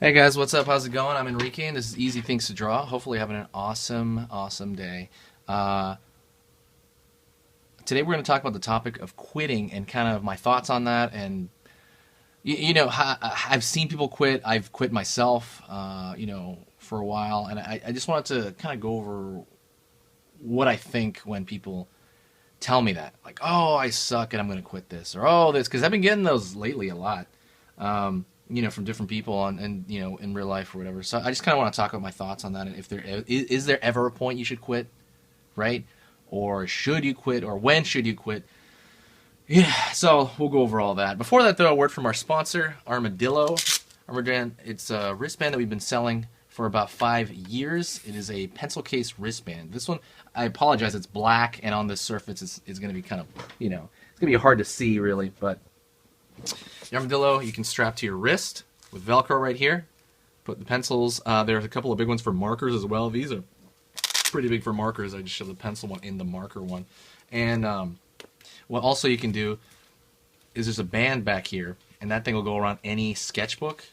Hey guys, what's up? How's it going? I'm Enrique, and this is Easy Things to Draw. Hopefully, having an awesome day. Uh, Today, we're going to talk about the topic of quitting and kind of my thoughts on that. And I've seen people quit. I've quit myself, for a while, and I just wanted to kind of go over what I think when people tell me that, like, "Oh, I suck and I'm going to quit this," or "Oh, this," because I've been getting those lately a lot. From different people and in real life or whatever. So I just kind of want to talk about my thoughts on that. And if there is there ever a point you should quit, right? Or should you quit? Or when should you quit? Yeah. So we'll go over all that. Before that, though, a word from our sponsor, Armadillo. Armadillo. It's a wristband that we've been selling for about 5 years. It is a pencil case wristband. This one, I apologize, it's black, and on this surface, it's going to be kind of, it's going to be hard to see really, but the Armadillo you can strap to your wrist with Velcro right here. Put the pencils. There's a couple of big ones for markers as well. These are pretty big for markers. I just shove the pencil one in the marker one. And what also you can do is there's a band back here, and that thing will go around any sketchbook.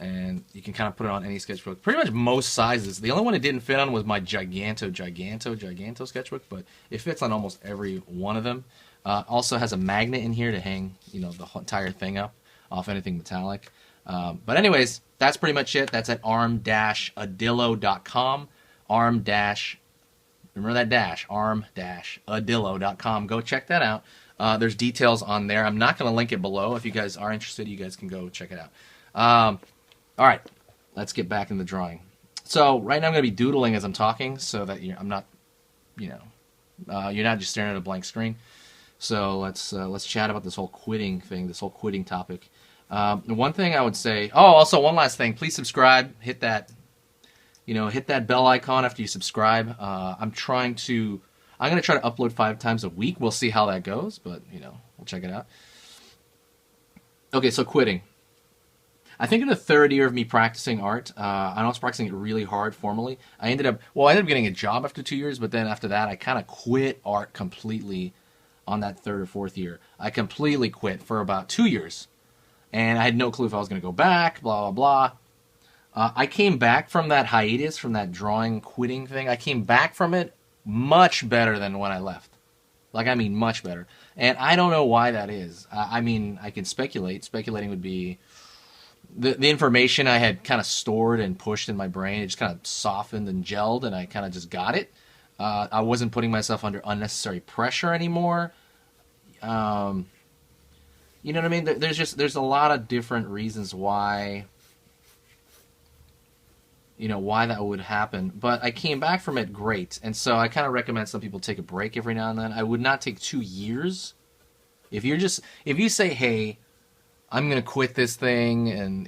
And you can kind of put it on any sketchbook. Pretty much most sizes. The only one it didn't fit on was my Giganto sketchbook, but it fits on almost every one of them. Also has a magnet in here to hang, the entire thing up off anything metallic. But anyways, that's pretty much it. That's at arm-adillo.com. Remember that dash, arm-adillo.com. Go check that out. There's details on there. I'm not going to link it below. If you guys are interested, you guys can go check it out. All right, let's get back in the drawing. So right now I'm going to be doodling as I'm talking, so that I'm not, you're not just staring at a blank screen. So let's chat about this whole quitting thing, this whole quitting topic. One thing I would say. Oh, also one last thing. Please subscribe. Hit that bell icon after you subscribe. I'm going to try to upload 5 times a week. We'll see how that goes, but we'll check it out. Okay, so quitting. I think in the 3rd year of me practicing art, I was practicing it really hard formally. I ended up getting a job after 2 years, but then after that, I kind of quit art completely on that 3rd or 4th year. I completely quit for about 2 years, and I had no clue if I was going to go back, blah, blah, blah. I came back from that hiatus, from that drawing quitting thing. I came back from it much better than when I left. Much better. And I don't know why that is. I can speculate. Speculating would be the information I had kind of stored and pushed in my brain. It just kind of softened and gelled, and I kind of just got it. I wasn't putting myself under unnecessary pressure anymore. You know what I mean? There's a lot of different reasons why that would happen. But I came back from it great, and so I kind of recommend some people take a break every now and then. I would not take 2 years. If you say, hey, I'm gonna quit this thing, and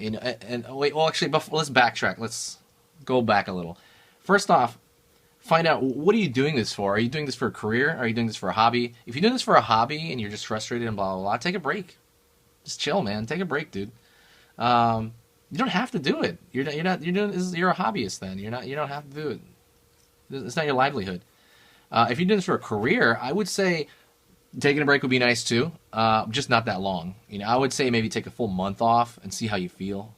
wait. Well, actually, let's backtrack. Let's go back a little. First off, find out, what are you doing this for? Are you doing this for a career? Are you doing this for a hobby? If you're doing this for a hobby and you're just frustrated and blah blah blah, take a break. Just chill, man. Take a break, dude. You don't have to do it. You're a hobbyist then. You don't have to do it. It's not your livelihood. If you're doing this for a career, I would say taking a break would be nice too, just not that long. I would say maybe take a full month off and see how you feel.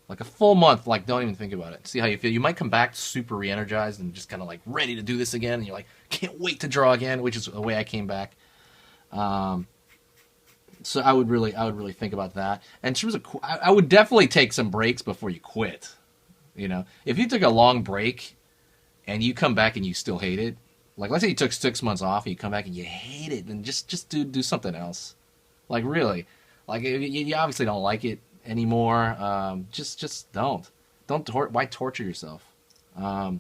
Like a full month, don't even think about it. See how you feel. You might come back super re-energized and just kind of ready to do this again. And you're like, can't wait to draw again, which is the way I came back. So I would really think about that. And in terms of, I would definitely take some breaks before you quit. If you took a long break and you come back and you still hate it, let's say you took 6 months off and you come back and you hate it, then just do something else. Really. You obviously don't like it anymore. Just don't. Why torture yourself? But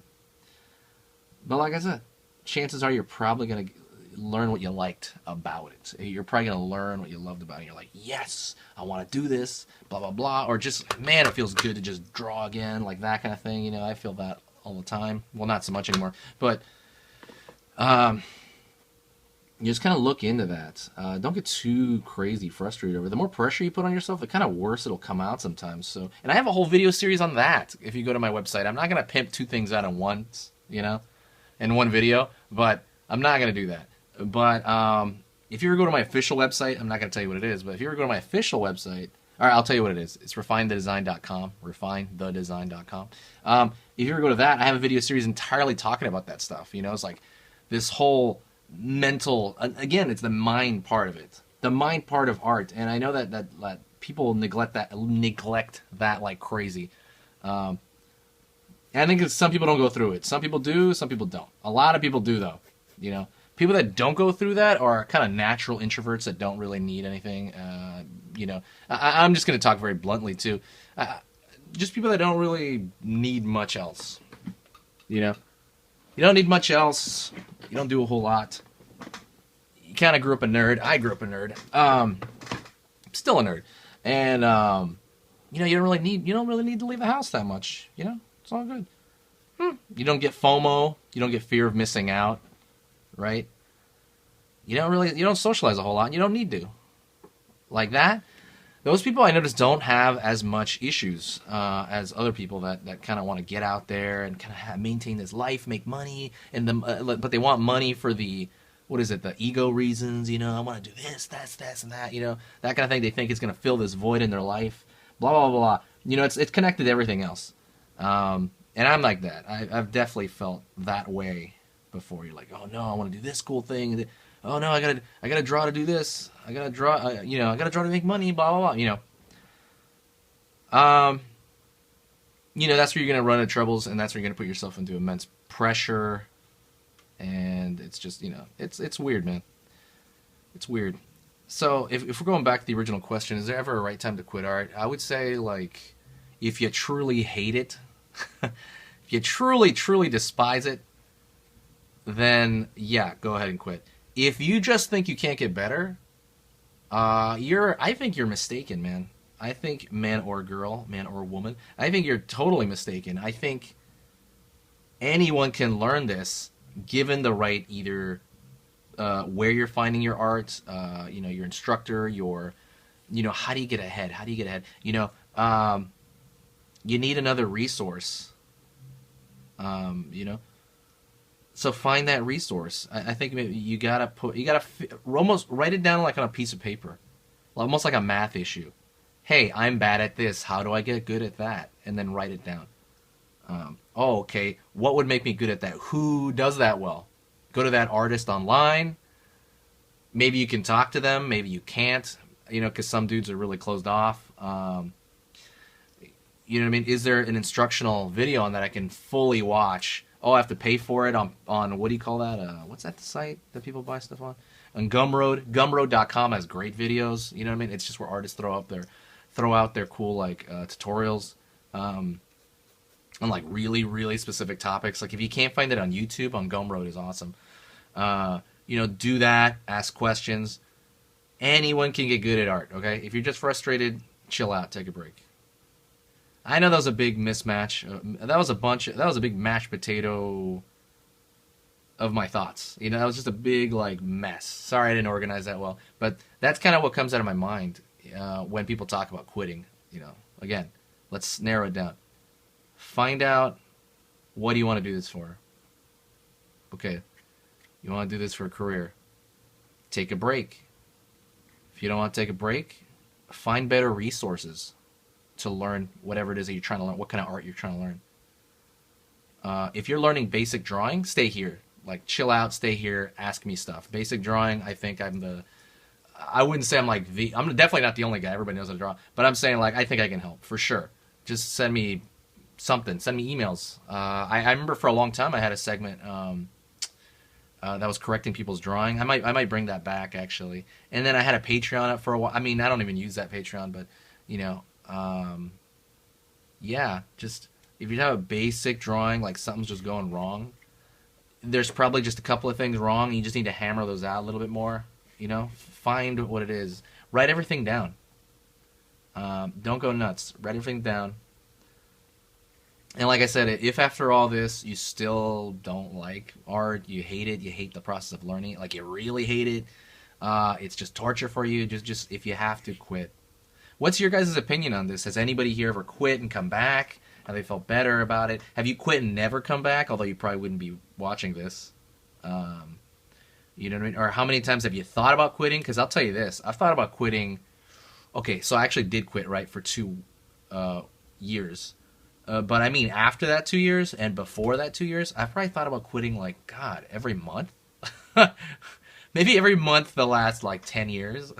like I said, chances are you're probably going to learn what you liked about it. You're probably going to learn what you loved about it. You're like, yes, I want to do this, blah, blah, blah. Or just, man, it feels good to just draw again, that kind of thing. I feel that all the time. Well, not so much anymore. But you just kind of look into that. Don't get too crazy frustrated over it. The more pressure you put on yourself, the kind of worse it'll come out sometimes. And I have a whole video series on that if you go to my website. I'm not going to pimp 2 things out at once, in one video, but I'm not going to do that. But if you ever go to my official website, I'm not going to tell you what it is, but if you ever go to my official website, All right, I'll tell you what it is. It's refinethedesign.com. Refinethedesign.com. If you ever go to that, I have a video series entirely talking about that stuff. You know, it's like this whole mental. Again, it's the mind part of it, the mind part of art. And I know that people neglect that like crazy. And I think some people don't go through it. Some people do. Some people don't. A lot of people do, though. You know, people that don't go through that are kind of natural introverts that don't really need anything. You know, I'm just going to talk very bluntly too. Just people that don't really need much else. You know, you don't need much else. You don't do a whole lot. You kind of grew up a nerd. I grew up a nerd. Still a nerd, and you know, you don't really need to leave the house that much. You know, it's all good. You don't get FOMO. You don't get fear of missing out, right? You don't socialize a whole lot. And you don't need to. Like that, those people I notice don't have as much issues as other people that kind of want to get out there and kind of maintain this life, make money, and but they want money for the ego reasons. You know, I want to do this, and that. You know, that kind of thing. They think it's going to fill this void in their life. Blah blah blah blah. You know, it's connected to everything else. And I'm like that. I've definitely felt that way before. You're like, oh no, I want to do this cool thing. Oh no, I gotta draw to do this. I gotta draw, I gotta draw to make money. Blah blah blah. That's where you're gonna run into troubles, and that's where you're gonna put yourself into immense pressure. And it's just, it's weird, man. It's weird. So if we're going back to the original question, is there ever a right time to quit art? I would say, like, if you truly hate it, if you truly, truly despise it, then yeah, go ahead and quit. If you just think you can't get better, I think you're mistaken, man. I think man or woman, I think you're totally mistaken. I think anyone can learn this given the right either where you're finding your art, your instructor, how do you get ahead? How do you get ahead? You need another resource, So find that resource. I think maybe you gotta almost write it down like on a piece of paper, almost like a math issue. Hey, I'm bad at this. How do I get good at that? And then write it down. Okay, what would make me good at that? Who does that well? Go to that artist online. Maybe you can talk to them. Maybe you can't. Because some dudes are really closed off. You know what I mean? Is there an instructional video on that I can fully watch? Oh, I have to pay for it on what do you call that? What's that site that people buy stuff on? On Gumroad. Gumroad.com has great videos. You know what I mean? It's just where artists throw out their cool tutorials on like really, really specific topics. Like if you can't find it on YouTube, on Gumroad is awesome. Do that. Ask questions. Anyone can get good at art. Okay, if you're just frustrated, chill out. Take a break. I know that was a big mismatch. That was a big mashed potato of my thoughts. That was just a big mess. Sorry I didn't organize that well, but that's kind of what comes out of my mind when people talk about quitting. Again, let's narrow it down. Find out, what do you want to do this for? Okay, you want to do this for a career. Take a break. If you don't want to take a break, find better resources to learn whatever it is that you're trying to learn, what kind of art you're trying to learn. If you're learning basic drawing, stay here. Chill out, stay here, ask me stuff. Basic drawing, I think I wouldn't say I'm I'm definitely not the only guy. Everybody knows how to draw. But I'm saying, I think I can help, for sure. Just send me something. Send me emails. I remember for a long time I had a segment that was correcting people's drawing. I might bring that back, actually. And then I had a Patreon up for a while. I mean, I don't even use that Patreon, but, just if you have a basic drawing, something's just going wrong, there's probably just a couple of things wrong, and you just need to hammer those out a little bit more. Find what it is. Write everything down. Don't go nuts. Write everything down. And like I said, if after all this you still don't like art, you hate it, you hate the process of learning it, you really hate it, it's just torture for you, just if you have to, quit. What's your guys' opinion on this? Has anybody here ever quit and come back? Have they felt better about it? Have you quit and never come back? Although you probably wouldn't be watching this. You know what I mean? Or how many times have you thought about quitting? Because I'll tell you this. I've thought about quitting Okay, so I actually did quit, right, for 2 years. But I mean, after that 2 years and before that 2 years, I probably thought about quitting, like, God, every month? Maybe every month the last, like, 10 years.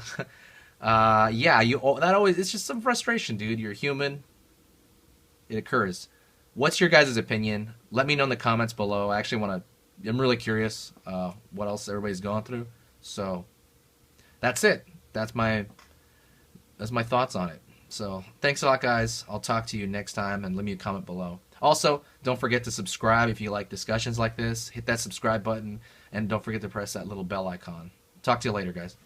Yeah, that always, it's just some frustration, dude. You're human. It occurs. What's your guys' opinion? Let me know in the comments below. I actually want to, I'm really curious what else everybody's going through. So, that's it. That's my thoughts on it. So thanks a lot, guys. I'll talk to you next time, and leave me a comment below. Also, don't forget to subscribe if you like discussions like this. Hit that subscribe button, and don't forget to press that little bell icon. Talk to you later, guys.